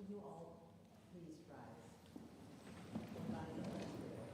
Will you all please rise? Body of the Spirit.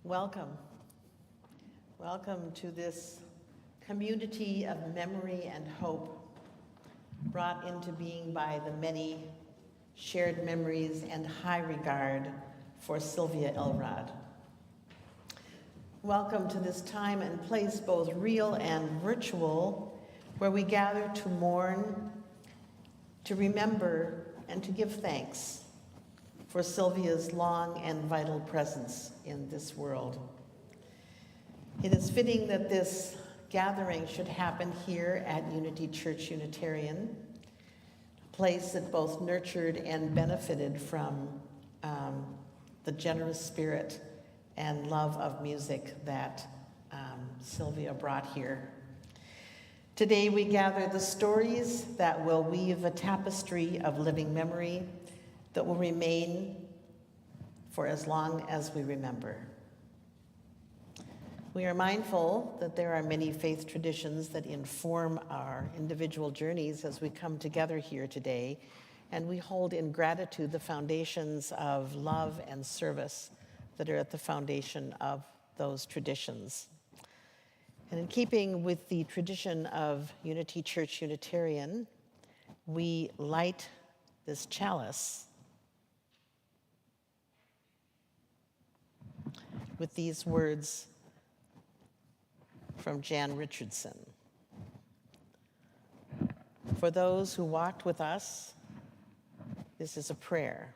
Welcome. Welcome to this community of memory and hope, brought into being by the many shared memories and high regard for Sylvia Elrod. Welcome to this time and place, both real and virtual, where we gather to mourn, to remember, and to give thanks for Sylvia's long and vital presence in this world. It is fitting that this gathering should happen here at Unity Church-Unitarian, a place that both nurtured and benefited from the generous spirit and love of music that Sylvia brought here. Today we gather the stories that will weave a tapestry of living memory that will remain for as long as we remember. We are mindful that there are many faith traditions that inform our individual journeys as we come together here today, and we hold in gratitude the foundations of love and service that are at the foundation of those traditions. And in keeping with the tradition of Unity Church-Unitarian, we light this chalice with these words from Jan Richardson. For those who walked with us, this is a prayer.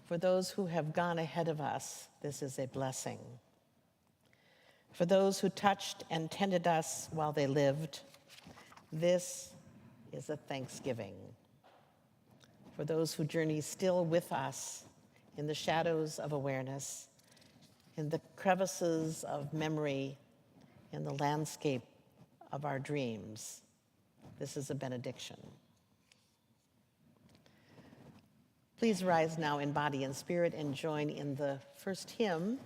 For those who have gone ahead of us, this is a blessing. For those who touched and tended us while they lived, this is a thanksgiving. For those who journey still with us in the shadows of awareness, in the crevices of memory, in the landscape of our dreams, this is a benediction. Please rise now in body and spirit and join in the first hymn,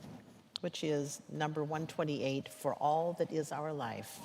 which is number 128, For All That Is Our Life.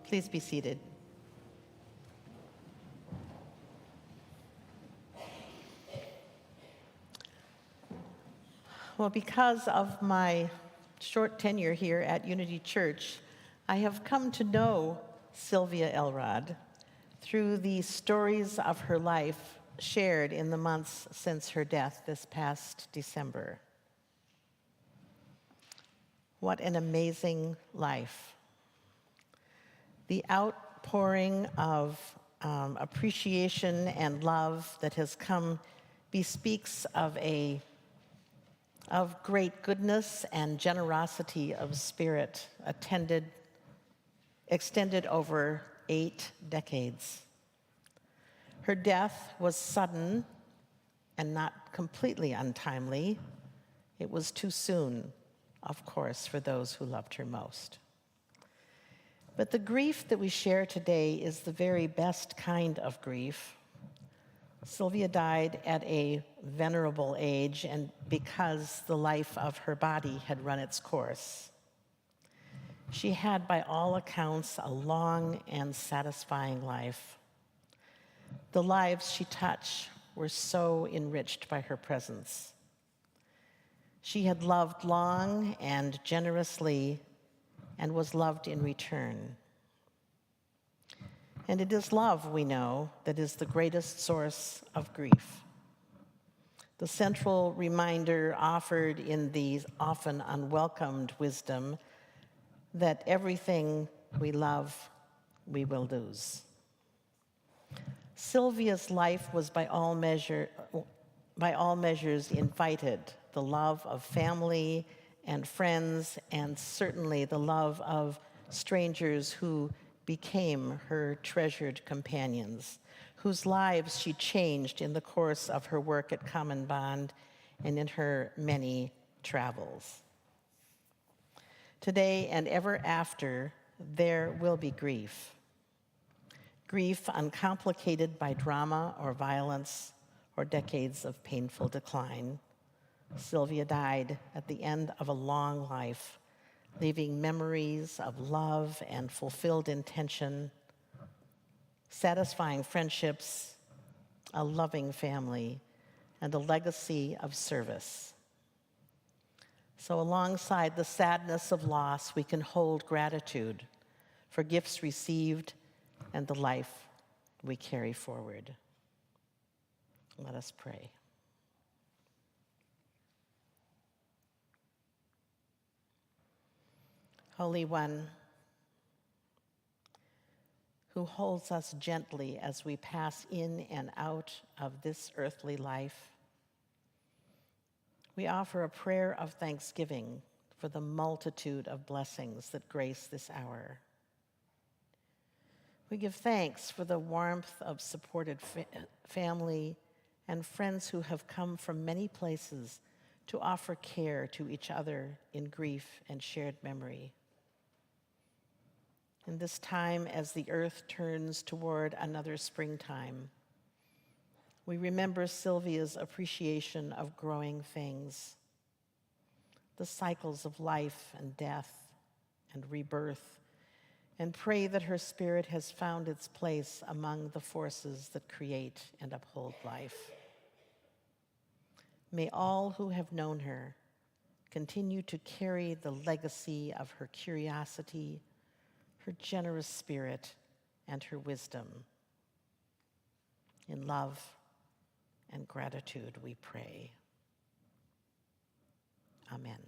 Please be seated. Well, because of my short tenure here at Unity Church, I have come to know Sylvia Elrod through the stories of her life shared in the months since her death this past December. What an amazing life. The outpouring of appreciation and love that has come bespeaks of great goodness and generosity of spirit extended over 8 decades. Her death was sudden and not completely untimely. It was too soon of course, for those who loved her most. But the grief that we share today is the very best kind of grief. Sylvia died at a venerable age, and because the life of her body had run its course. She had, by all accounts, a long and satisfying life. The lives she touched were so enriched by her presence. She had loved long and generously and was loved in return. And it is love, we know, that is the greatest source of grief. The central reminder offered in the often unwelcomed wisdom that everything we love, we will lose. Sylvia's life was by all measures invited the love of family and friends, and certainly the love of strangers who became her treasured companions, whose lives she changed in the course of her work at Common Bond and in her many travels. Today and ever after, there will be grief. Grief uncomplicated by drama or violence or decades of painful decline. Sylvia died at the end of a long life, leaving memories of love and fulfilled intention, satisfying friendships, a loving family, and a legacy of service. So alongside the sadness of loss, we can hold gratitude for gifts received and the life we carry forward. Let us pray. Holy One, who holds us gently as we pass in and out of this earthly life, we offer a prayer of thanksgiving for the multitude of blessings that grace this hour. We give thanks for the warmth of supported family and friends who have come from many places to offer care to each other in grief and shared memory. In this time, as the earth turns toward another springtime, we remember Sylvia's appreciation of growing things, the cycles of life and death and rebirth, and pray that her spirit has found its place among the forces that create and uphold life. May all who have known her continue to carry the legacy of her curiosity, her generous spirit, and her wisdom. In love and gratitude we pray. Amen.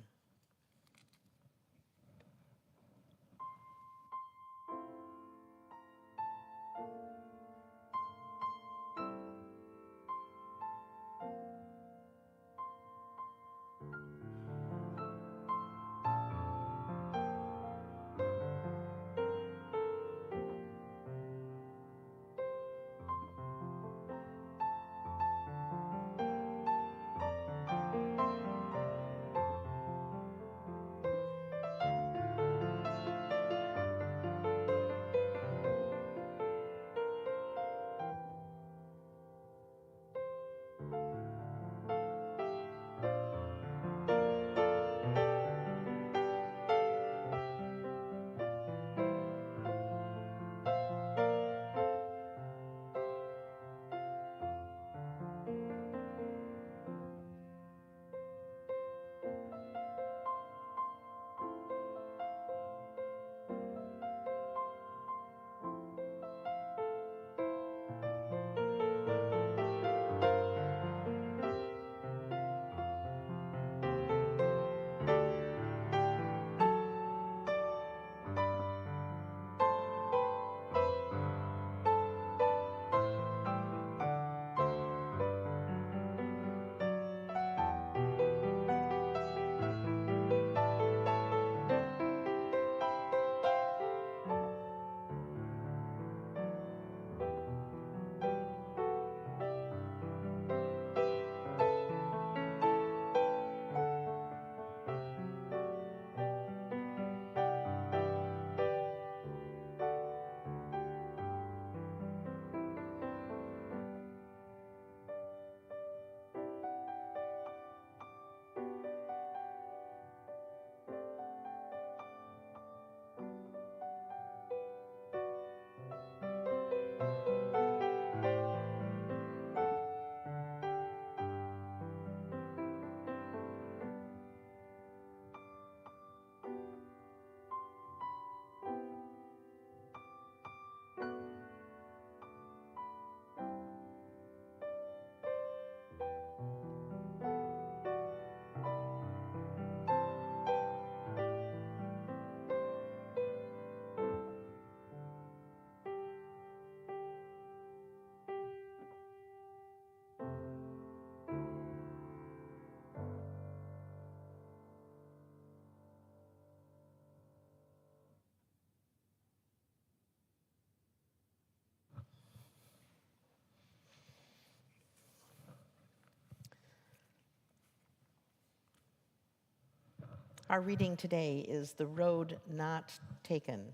Our reading today is The Road Not Taken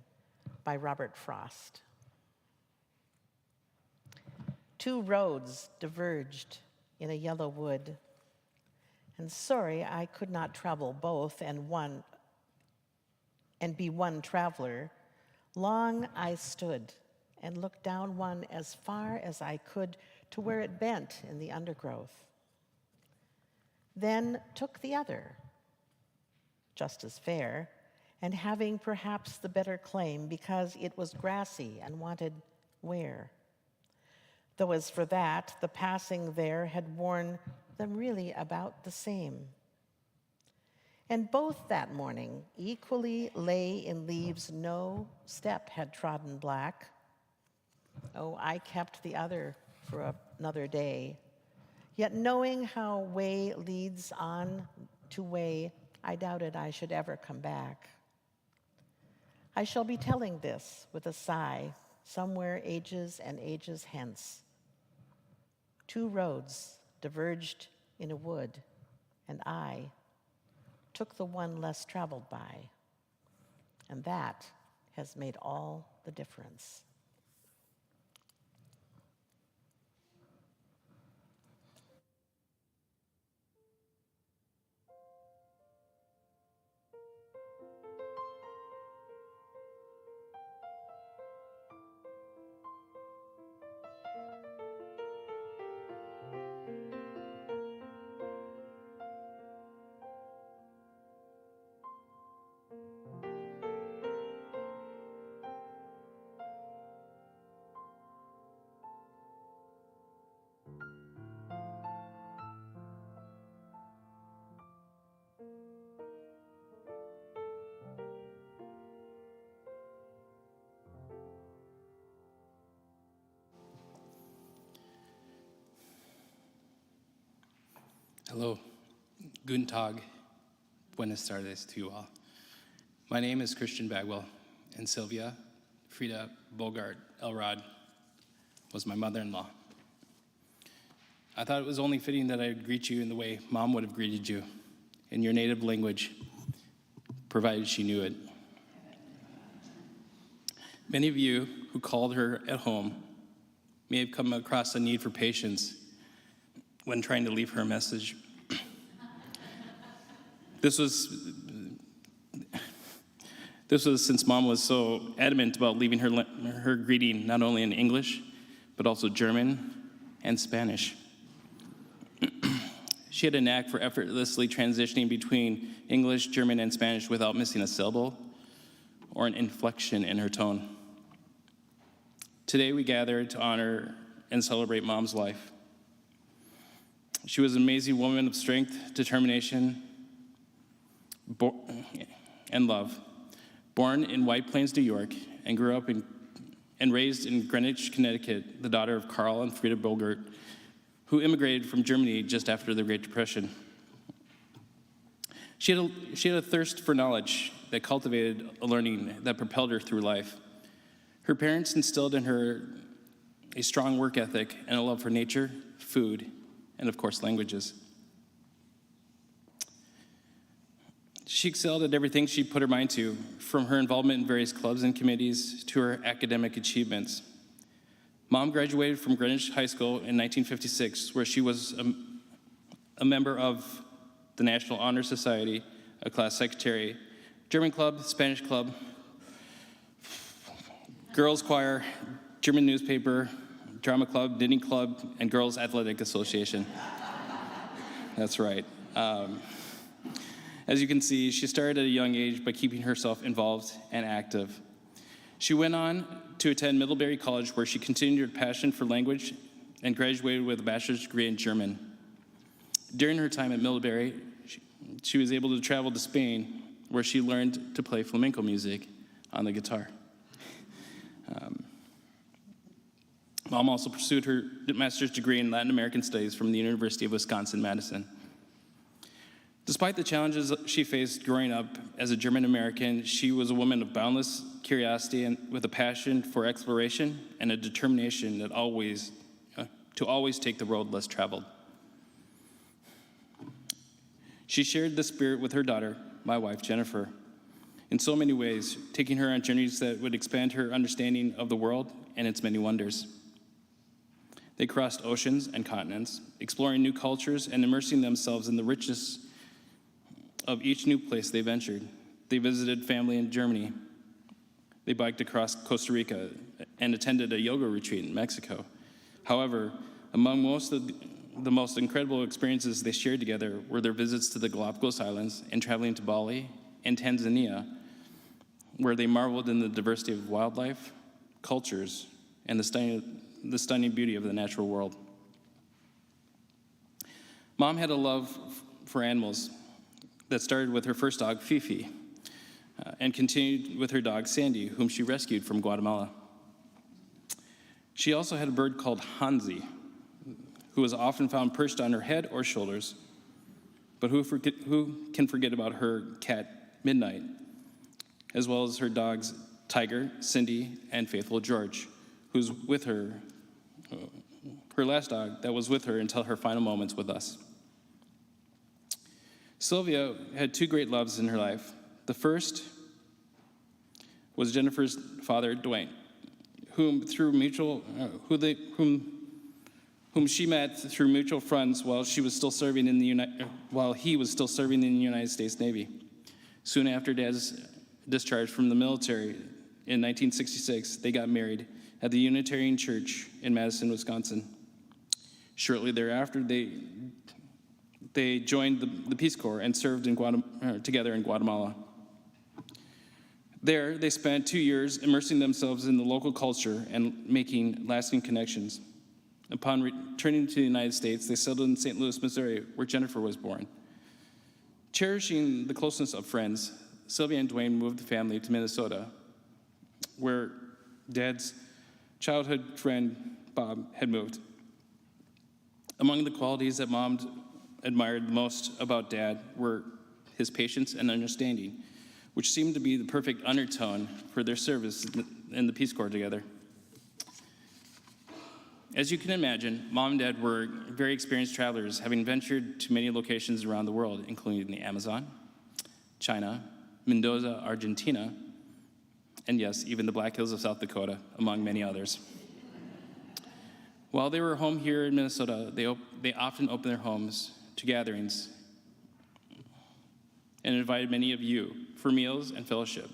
by Robert Frost. Two roads diverged in a yellow wood, and sorry I could not travel both and be one traveler. Long I stood and looked down one as far as I could to where it bent in the undergrowth. Then took the other, just as fair, and having perhaps the better claim because it was grassy and wanted wear. Though as for that, the passing there had worn them really about the same. And both that morning equally lay in leaves no step had trodden black. Oh, I kept the other for another day. Yet knowing how way leads on to way, I doubted I should ever come back. I shall be telling this with a sigh, somewhere ages and ages hence. Two roads diverged in a wood, and I took the one less traveled by, and that has made all the difference. Hello, Guten Tag, Buenas tardes to you all. My name is Christian Bagwell, and Sylvia, Frida, Bogart, Elrod was my mother-in-law. I thought it was only fitting that I would greet you in the way Mom would have greeted you, in your native language, provided she knew it. Many of you who called her at home may have come across a need for patience when trying to leave her a message. This was since Mom was so adamant about leaving her greeting not only in English, but also German and Spanish. She had a knack for effortlessly transitioning between English, German, and Spanish without missing a syllable or an inflection in her tone. Today we gather to honor and celebrate Mom's life. She was an amazing woman of strength, determination, and love. Born in White Plains, New York, and grew up and raised in Greenwich, Connecticut, the daughter of Carl and Frida Bogart, who immigrated from Germany just after the Great Depression. She had a thirst for knowledge that cultivated a learning that propelled her through life. Her parents instilled in her a strong work ethic and a love for nature, food, and of course, languages. She excelled at everything she put her mind to, from her involvement in various clubs and committees to her academic achievements. Mom graduated from Greenwich High School in 1956, where she was a member of the National Honor Society, a class secretary, German club, Spanish club, girls choir, German newspaper, drama club, knitting club, and girls athletic association. That's right. As you can see, she started at a young age by keeping herself involved and active. She went on to attend Middlebury College, where she continued her passion for language and graduated with a bachelor's degree in German. During her time at Middlebury, she was able to travel to Spain, where she learned to play flamenco music on the guitar. Mom also pursued her master's degree in Latin American Studies from the University of Wisconsin-Madison. Despite the challenges she faced growing up as a German American, she was a woman of boundless curiosity and with a passion for exploration and a determination that to always take the road less traveled. She shared this spirit with her daughter, my wife, Jennifer, in so many ways, taking her on journeys that would expand her understanding of the world and its many wonders. They crossed oceans and continents, exploring new cultures and immersing themselves in the richness of each new place they ventured. They visited family in Germany. They biked across Costa Rica and attended a yoga retreat in Mexico. However, among the most incredible experiences they shared together were their visits to the Galapagos Islands and traveling to Bali and Tanzania, where they marveled in the diversity of wildlife, cultures, and the stunning beauty of the natural world. Mom had a love for animals that started with her first dog, Fifi, and continued with her dog, Sandy, whom she rescued from Guatemala. She also had a bird called Hansi, who was often found perched on her head or shoulders. But who can forget about her cat, Midnight, as well as her dogs, Tiger, Cindy, and faithful George, who's with her, her last dog that was with her until her final moments with us. Sylvia had two great loves in her life. The first was Jennifer's father, Dwayne, whom she met through mutual friends while he was still serving in the United States Navy. Soon after Dad's discharge from the military in 1966, they got married at the Unitarian Church in Madison, Wisconsin. Shortly thereafter, they joined the Peace Corps and served together in Guatemala. There, they spent 2 years immersing themselves in the local culture and making lasting connections. Upon returning to the United States, they settled in St. Louis, Missouri, where Jennifer was born. Cherishing the closeness of friends, Sylvia and Dwayne moved the family to Minnesota, where Dad's childhood friend, Bob, had moved. Among the qualities that Mom admired most about Dad were his patience and understanding, which seemed to be the perfect undertone for their service in the Peace Corps together. As you can imagine, Mom and Dad were very experienced travelers, having ventured to many locations around the world, including the Amazon, China, Mendoza, Argentina, and yes, even the Black Hills of South Dakota, among many others. While they were home here in Minnesota, they often opened their homes to gatherings and invited many of you for meals and fellowship.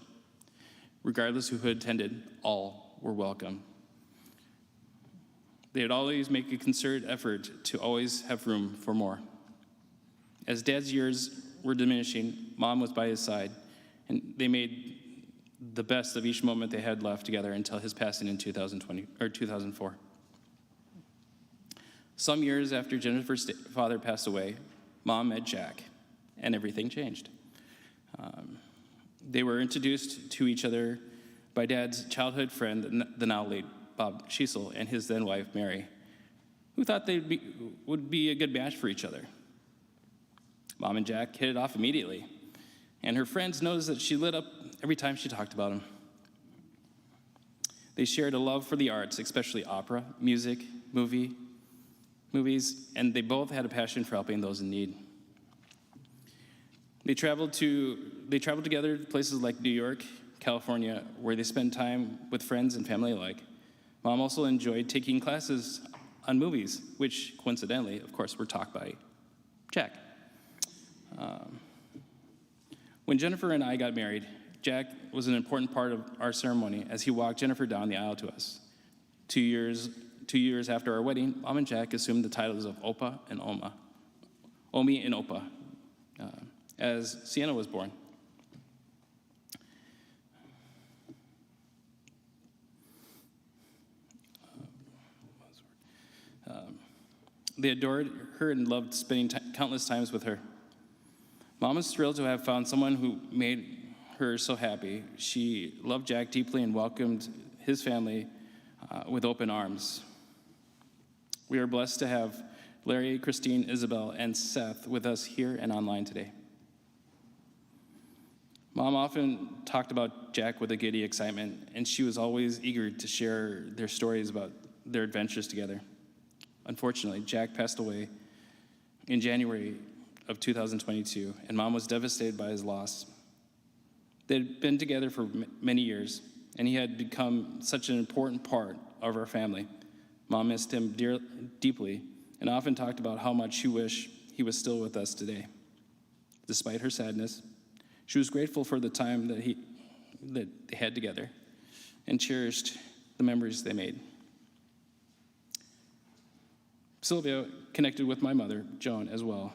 Regardless who attended, all were welcome. They would always make a concerted effort to always have room for more. As Dad's years were diminishing, Mom was by his side, and they made the best of each moment they had left together until his passing in 2004. Some years after Jennifer's father passed away, Mom met Jack, and everything changed. They were introduced to each other by Dad's childhood friend, the now late Bob Schiesel, and his then wife, Mary, who thought they would be a good match for each other. Mom and Jack hit it off immediately, and her friends noticed that she lit up every time she talked about him. They shared a love for the arts, especially opera, music, movies, and they both had a passion for helping those in need. They traveled together to places like New York, California, where they spent time with friends and family alike. Mom also enjoyed taking classes on movies, which coincidentally, of course, were taught by Jack. When Jennifer and I got married, Jack was an important part of our ceremony as he walked Jennifer down the aisle to us. 2 years after our wedding, Mom and Jack assumed the titles of Opa and Oma, Omi and Opa, as Sienna was born. They adored her and loved spending countless times with her. Mom was thrilled to have found someone who made her so happy. She loved Jack deeply and welcomed his family with open arms. We are blessed to have Larry, Christine, Isabel, and Seth with us here and online today. Mom often talked about Jack with a giddy excitement, and she was always eager to share their stories about their adventures together. Unfortunately, Jack passed away in January of 2022, and Mom was devastated by his loss. They'd been together for many years, and he had become such an important part of our family. Mom missed him deeply and often talked about how much she wished he was still with us today. Despite her sadness, she was grateful for the time that they had together and cherished the memories they made. Sylvia connected with my mother, Joan, as well.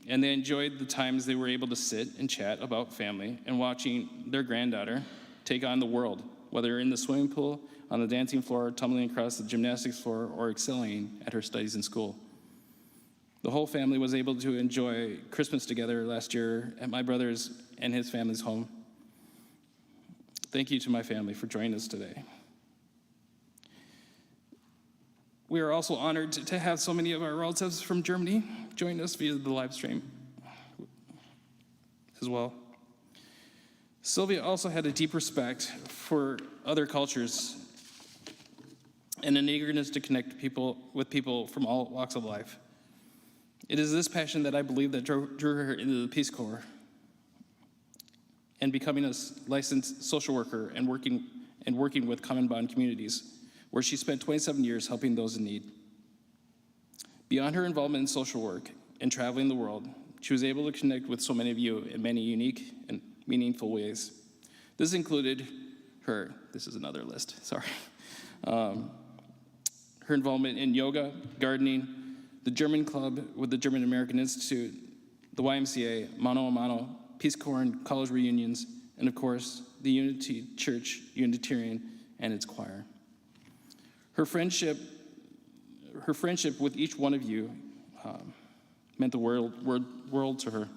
And they enjoyed the times they were able to sit and chat about family and watching their granddaughter take on the world, whether in the swimming pool, on the dancing floor, tumbling across the gymnastics floor, or excelling at her studies in school. The whole family was able to enjoy Christmas together last year at my brother's and his family's home. Thank you to my family for joining us today. We are also honored to have so many of our relatives from Germany join us via the live stream as well. Sylvia also had a deep respect for other cultures and an eagerness to connect with people from all walks of life. It is this passion that I believe that drew her into the Peace Corps and becoming a licensed social worker and working with Common Bond communities, where she spent 27 years helping those in need. Beyond her involvement in social work and traveling the world, she was able to connect with so many of you in many unique and meaningful ways. This included this is another list, sorry. Her involvement in yoga, gardening, the German Club with the German American Institute, the YMCA, Mano a Mano, Peace Corps and college reunions, and of course, the Church-Unitarian and its choir. Her friendship with each one of you meant the world to her.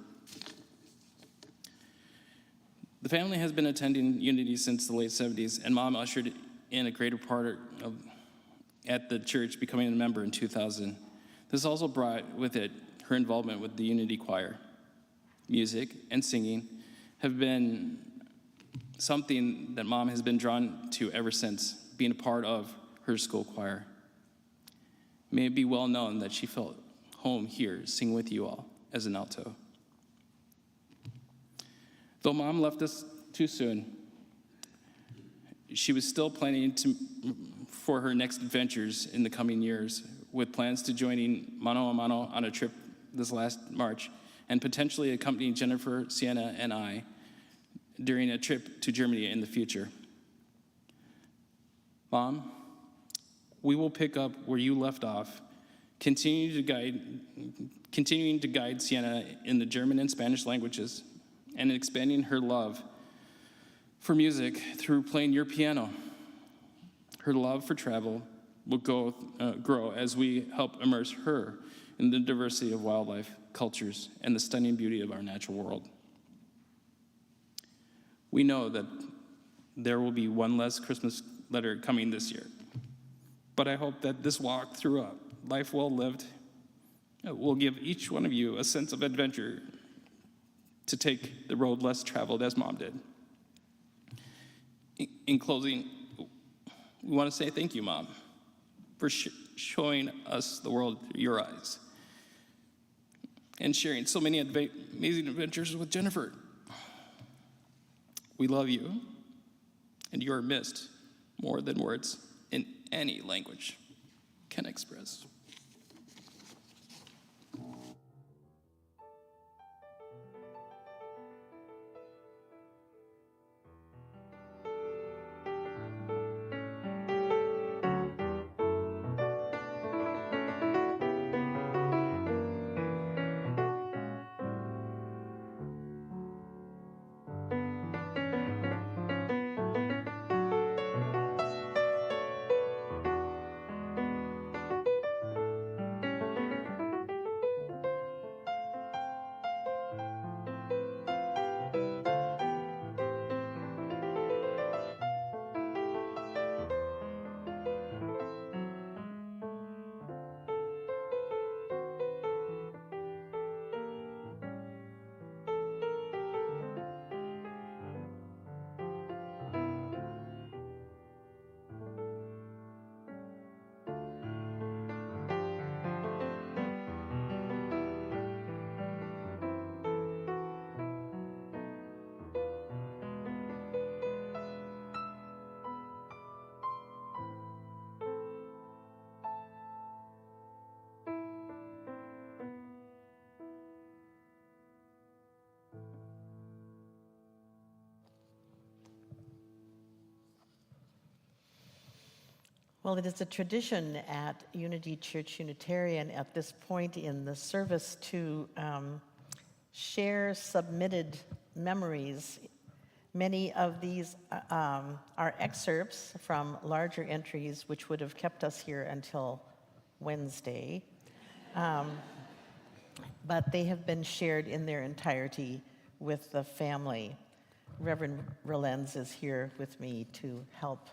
The family has been attending Unity since the late 70s, and Mom ushered in a greater part at the church, becoming a member in 2000. This also brought with it her involvement with the Unity Choir. Music and singing have been something that Mom has been drawn to ever since, being a part of her school choir. May it be well known that she felt home here, singing with you all as an alto. Though Mom left us too soon, she was still planning for her next adventures in the coming years, with plans to joining Mano a Mano on a trip this last March, and potentially accompanying Jennifer, Sienna, and I during a trip to Germany in the future. Mom, we will pick up where you left off, continuing to guide Sienna in the German and Spanish languages, and expanding her love for music through playing your piano. Her love for travel will grow as we help immerse her in the diversity of wildlife, cultures, and the stunning beauty of our natural world. We know that there will be one less Christmas letter coming this year, but I hope that this walk through a life well lived will give each one of you a sense of adventure to take the road less traveled as Mom did. In closing, we want to say thank you, Mom, for showing us the world through your eyes and sharing so many amazing adventures with Jennifer. We love you, and you are missed more than words in any language can express. Well, it is a tradition at Unity Church-Unitarian at this point in the service to share submitted memories. Many of these are excerpts from larger entries which would have kept us here until Wednesday. But they have been shared in their entirety with the family. Reverend Rolenz is here with me to help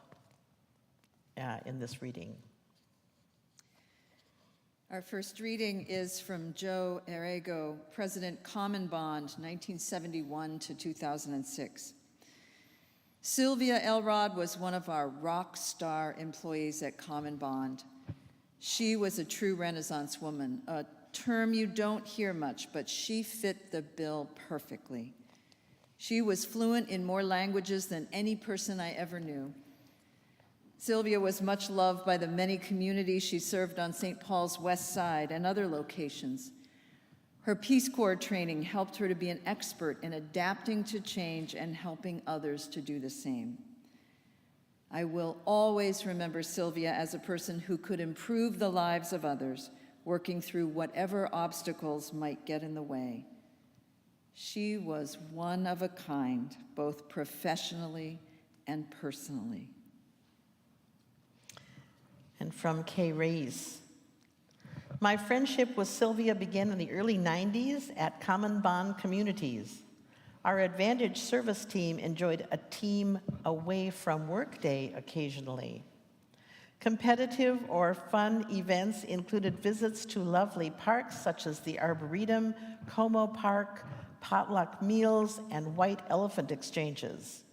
in this reading. Our first reading is from Joe Errego, President Common Bond, 1971 to 2006. Sylvia Elrod was one of our rock star employees at Common Bond. She was a true Renaissance woman, a term you don't hear much, but she fit the bill perfectly. She was fluent in more languages than any person I ever knew. Sylvia was much loved by the many communities she served on St. Paul's West Side and other locations. Her Peace Corps training helped her to be an expert in adapting to change and helping others to do the same. I will always remember Sylvia as a person who could improve the lives of others, working through whatever obstacles might get in the way. She was one of a kind, both professionally and personally. And from Kay Reis. My friendship with Sylvia began in the early 90s at Common Bond Communities. Our Advantage service team enjoyed a team away from work day occasionally. Competitive or fun events included visits to lovely parks such as the Arboretum, Como Park, potluck meals, and white elephant exchanges.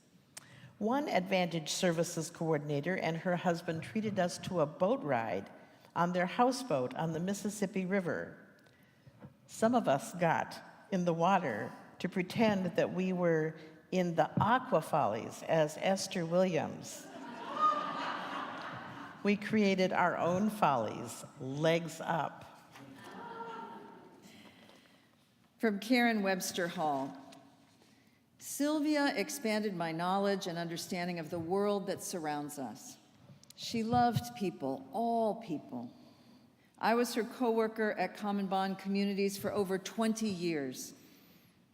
One Advantage Services coordinator and her husband treated us to a boat ride on their houseboat on the Mississippi River. Some of us got in the water to pretend that we were in the Aqua Follies as Esther Williams. We created our own follies, legs up. From Karen Webster Hall. Sylvia expanded my knowledge and understanding of the world that surrounds us. She loved people, all people. I was her coworker at Common Bond Communities for over 20 years.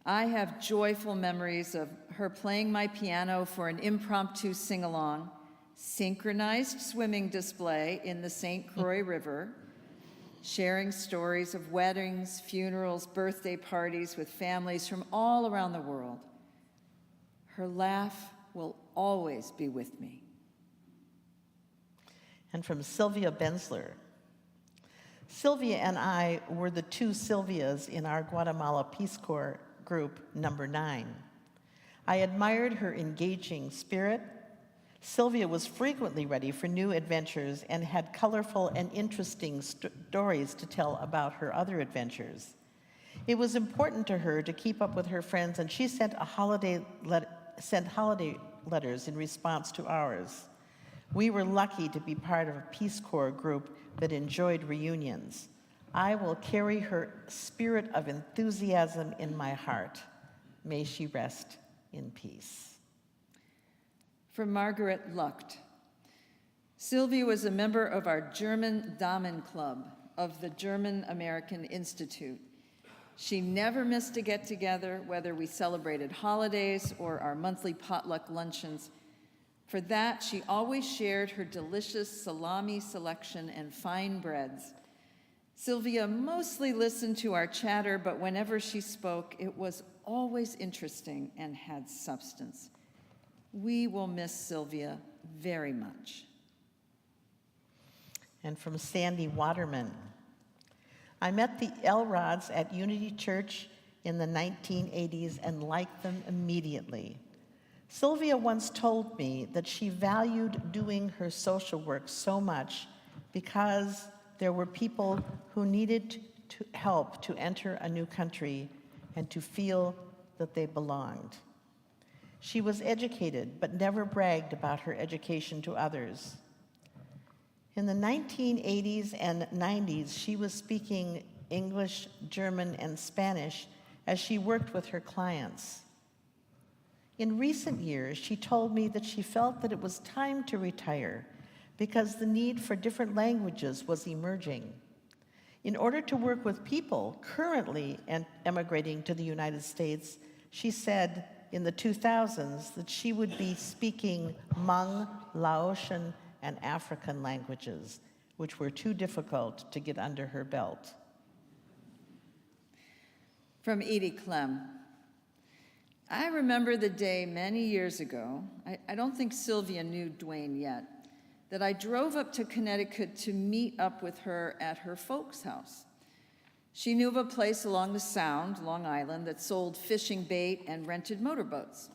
I have joyful memories of her playing my piano for an impromptu sing-along, synchronized swimming display in the St. Croix River, sharing stories of weddings, funerals, birthday parties with families from all around the world. Her laugh will always be with me. And from Sylvia Bensler. Sylvia and I were the two Sylvias in our Guatemala Peace Corps group, number 9. I admired her engaging spirit. Sylvia was frequently ready for new adventures and had colorful and interesting stories to tell about her other adventures. It was important to her to keep up with her friends, and she sent holiday letters in response to ours. We were lucky to be part of a Peace Corps group that enjoyed reunions. I will carry her spirit of enthusiasm in my heart. May she rest in peace. From Margaret Lucht. Sylvia was a member of our German Damen Club of the German American Institute. She never missed a get-together, whether we celebrated holidays or our monthly potluck luncheons. For that, she always shared her delicious salami selection and fine breads. Sylvia mostly listened to our chatter, but whenever she spoke, it was always interesting and had substance. We will miss Sylvia very much. And from Sandy Waterman. I met the Elrods at Unity Church in the 1980s and liked them immediately. Sylvia once told me that she valued doing her social work so much because there were people who needed help to enter a new country and to feel that they belonged. She was educated, but never bragged about her education to others. In the 1980s and 90s, she was speaking English, German, and Spanish as she worked with her clients. In recent years, she told me that she felt that it was time to retire because the need for different languages was emerging. In order to work with people currently emigrating to the United States, she said in the 2000s that she would be speaking Hmong, Laotian, and African languages, which were too difficult to get under her belt. From Edie Clem. I remember the day many years ago, I don't think Sylvia knew Dwayne yet, that I drove up to Connecticut to meet up with her at her folks' house. She knew of a place along the Sound, Long Island, that sold fishing bait and rented motorboats.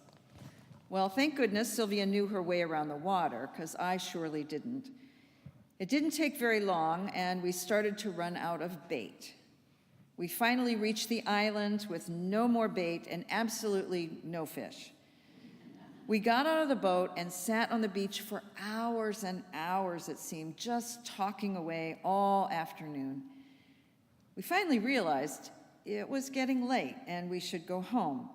Well, thank goodness Sylvia knew her way around the water, because I surely didn't. It didn't take very long, and we started to run out of bait. We finally reached the island with no more bait and absolutely no fish. We got out of the boat and sat on the beach for hours and hours, it seemed, just talking away all afternoon. We finally realized it was getting late and we should go home.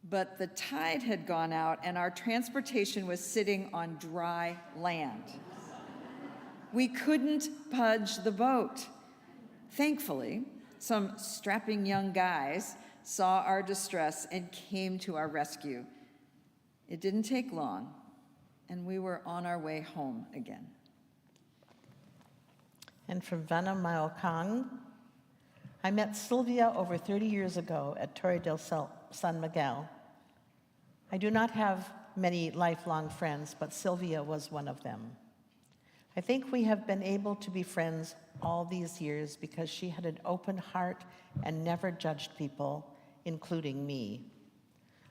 But the tide had gone out and our transportation was sitting on dry land. We couldn't budge the boat. Thankfully, some strapping young guys saw our distress and came to our rescue. It didn't take long, and we were on our way home again. And from Vanna Maokang, I met Sylvia over 30 years ago at Torre del San Miguel. I do not have many lifelong friends, but Sylvia was one of them. I think we have been able to be friends all these years because she had an open heart and never judged people, including me.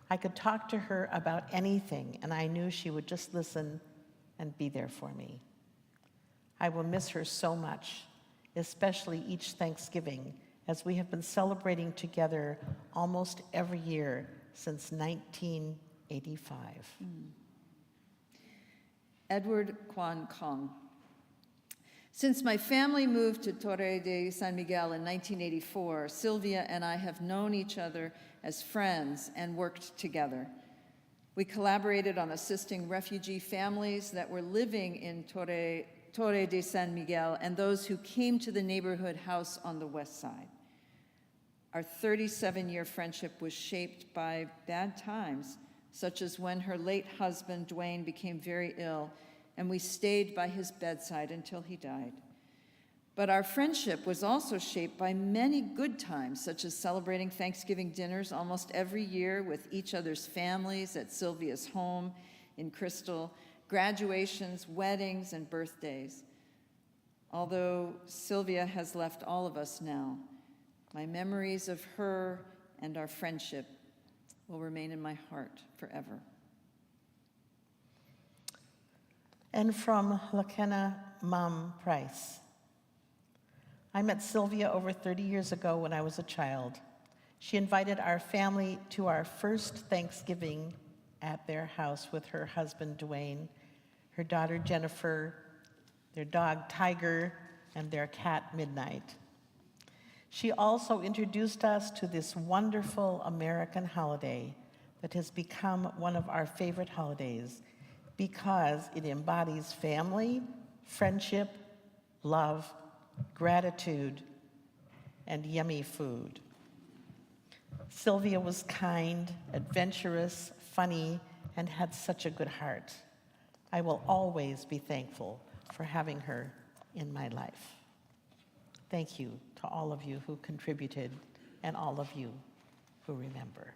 I could talk to her about anything, and I knew she would just listen and be there for me. I will miss her so much, especially each Thanksgiving, as we have been celebrating together almost every year since 1985. Edward Kwan Kong. Since my family moved to Torre de San Miguel in 1984, Sylvia and I have known each other as friends and worked together. We collaborated on assisting refugee families that were living in Torre de San Miguel and those who came to the neighborhood house on the west side. Our 37-year friendship was shaped by bad times, such as when her late husband, Dwayne, became very ill, and we stayed by his bedside until he died. But our friendship was also shaped by many good times, such as celebrating Thanksgiving dinners almost every year with each other's families at Sylvia's home in Crystal, graduations, weddings, and birthdays. Although Sylvia has left all of us now, my memories of her and our friendship will remain in my heart forever. And from Lakena Mom Price. I met Sylvia over 30 years ago when I was a child. She invited our family to our first Thanksgiving at their house with her husband, Dwayne, her daughter, Jennifer, their dog, Tiger, and their cat, Midnight. She also introduced us to this wonderful American holiday that has become one of our favorite holidays because it embodies family, friendship, love, gratitude, and yummy food. Sylvia was kind, adventurous, funny, and had such a good heart. I will always be thankful for having her in my life. Thank you to all of you who contributed and all of you who remember.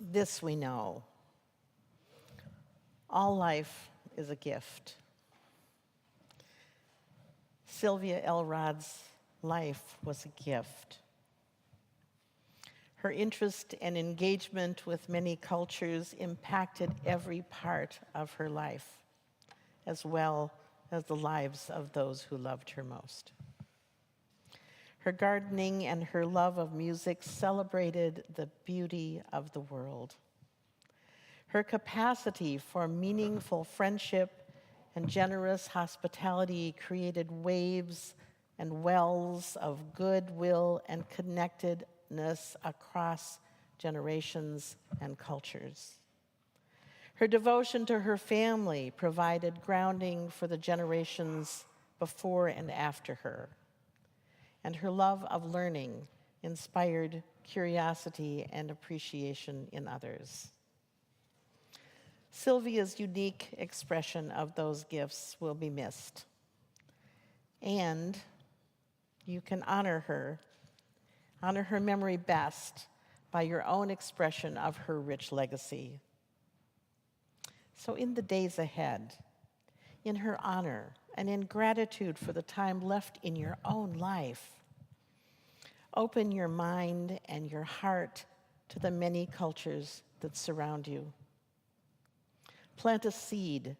This we know. All life is a gift. Sylvia Elrod's life was a gift. Her interest and engagement with many cultures impacted every part of her life, as well as the lives of those who loved her most. Her gardening and her love of music celebrated the beauty of the world. Her capacity for meaningful friendship and generous hospitality created waves and wells of goodwill and connectedness across generations and cultures. Her devotion to her family provided grounding for the generations before and after her. And her love of learning inspired curiosity and appreciation in others. Sylvia's unique expression of those gifts will be missed. And you can honor her memory best by your own expression of her rich legacy. So in the days ahead, in her honor and in gratitude for the time left in your own life, open your mind and your heart to the many cultures that surround you. Plant a seed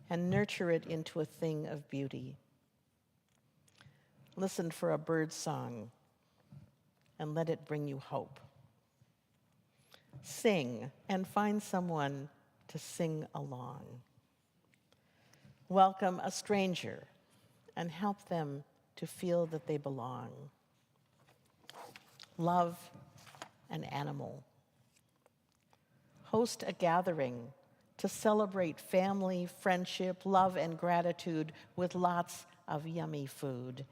and nurture it into a thing of beauty. Listen for a bird song and let it bring you hope. Sing and find someone to sing along. Welcome a stranger and help them to feel that they belong. Love an animal. Host a gathering to celebrate family, friendship, love, and gratitude with lots of yummy food,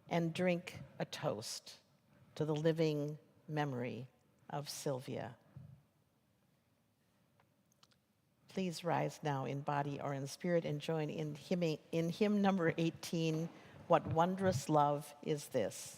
and drink a toast to the living memory of Sylvia. Please rise now in body or in spirit and join in hymn number 18, What Wondrous Love Is This?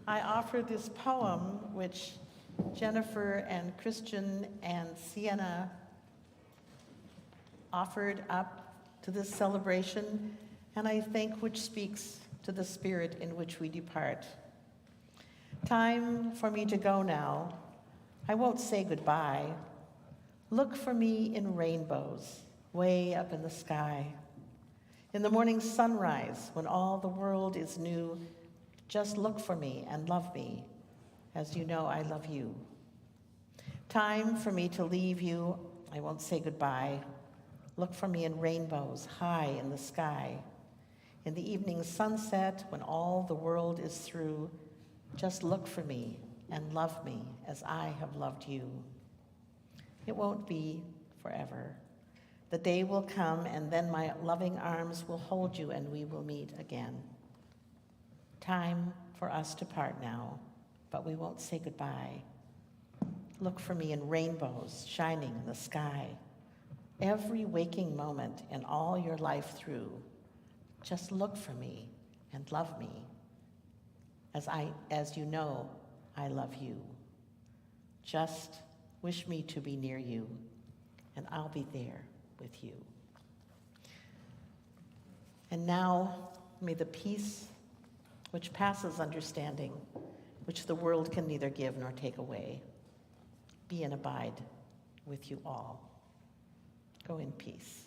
I offer this poem, which Jennifer and Christian and Sienna offered up to this celebration, and I think which speaks to the spirit in which we depart. Time for me to go now. I won't say goodbye. Look for me in rainbows, way up in the sky. In the morning sunrise, when all the world is new, just look for me and love me, as you know I love you. Time for me to leave you I won't say goodbye. Look for me in rainbows high in the sky. In the evening sunset, when all the world is through, just look for me and love me as I have loved you. It won't be forever. The day will come, and then my loving arms will hold you, and we will meet again. Time for us to part now, but we won't say goodbye. Look for me in rainbows shining in the sky. Every waking moment and all your life through, just look for me and love me as you know I love you. Just wish me to be near you, and I'll be there with you. And now, may the peace which passes understanding, which the world can neither give nor take away, be and abide with you all. Go in peace.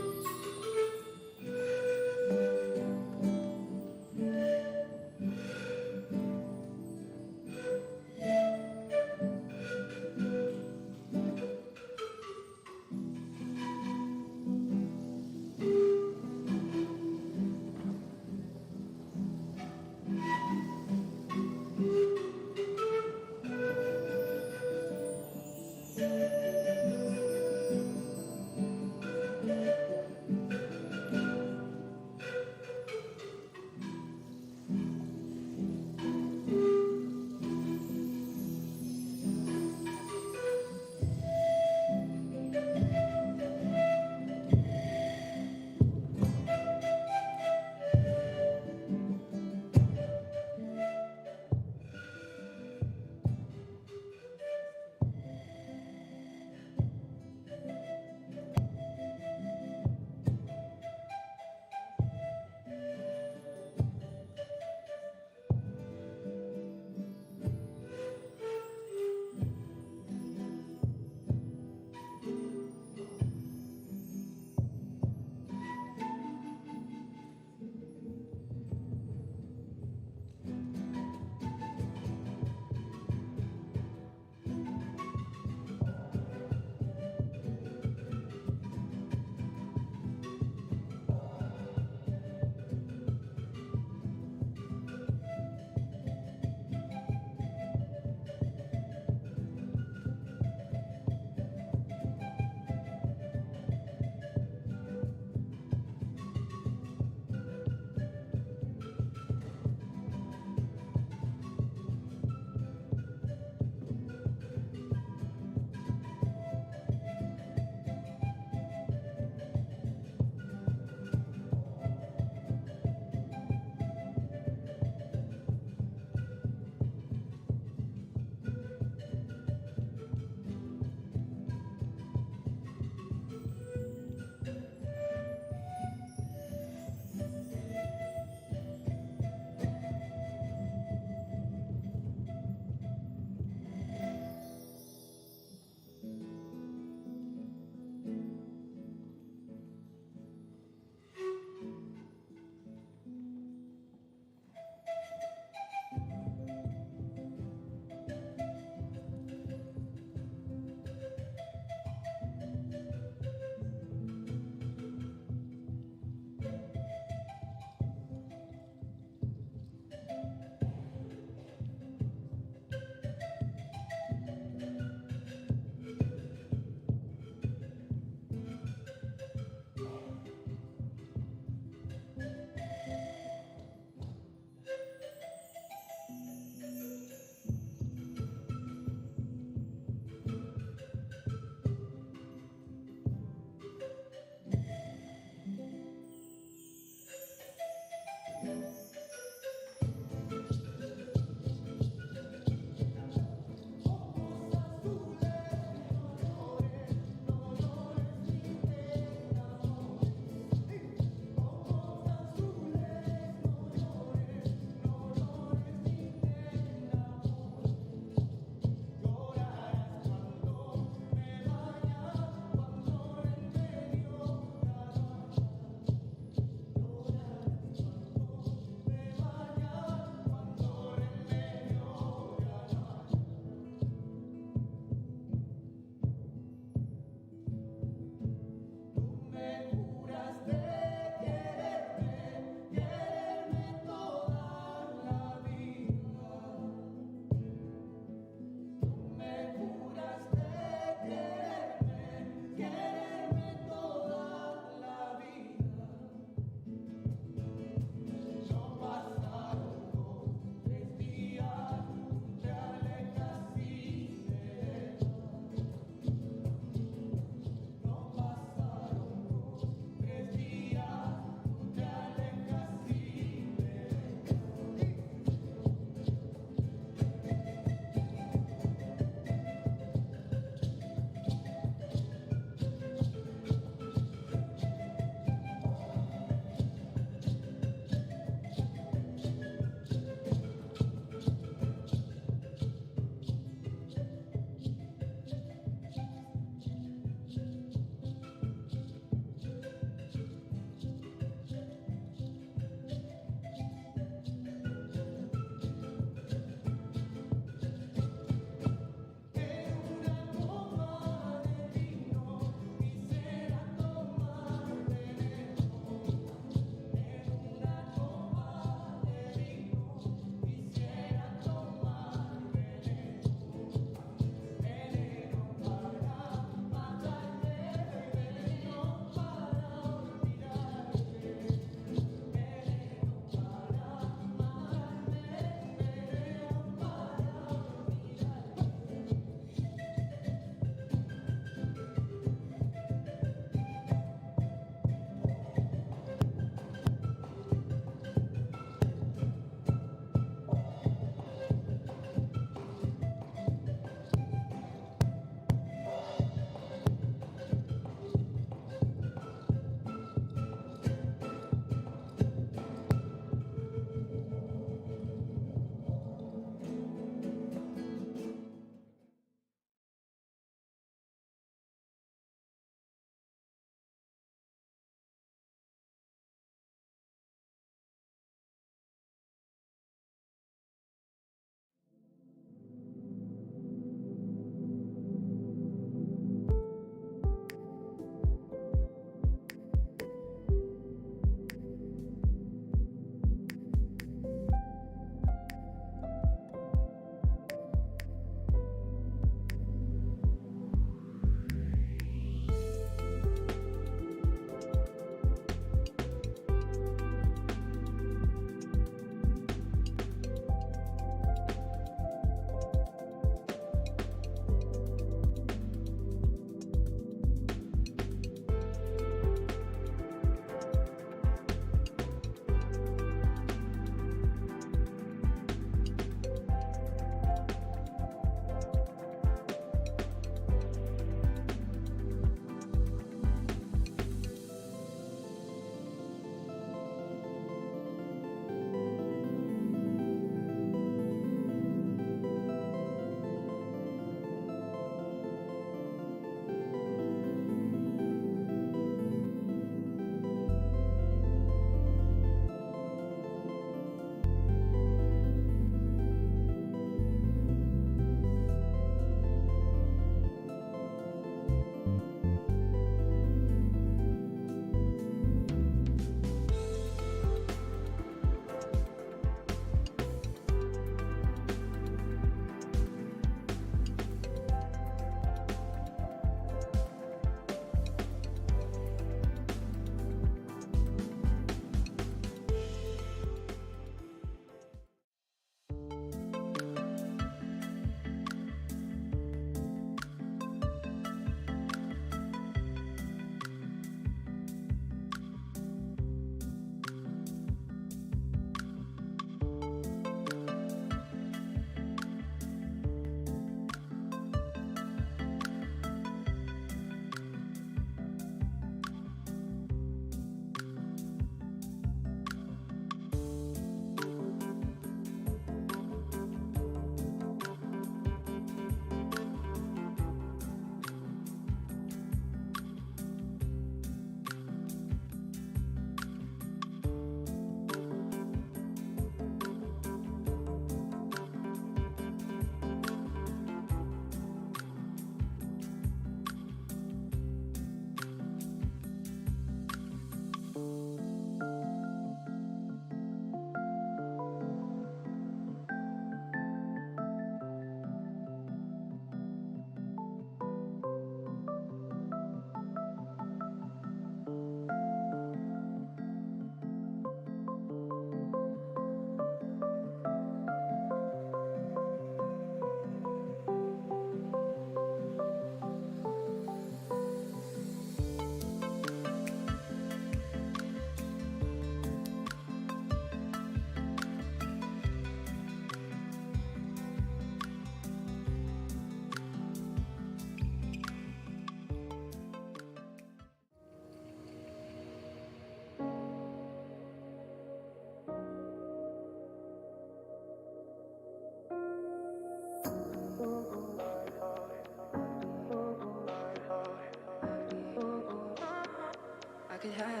could have.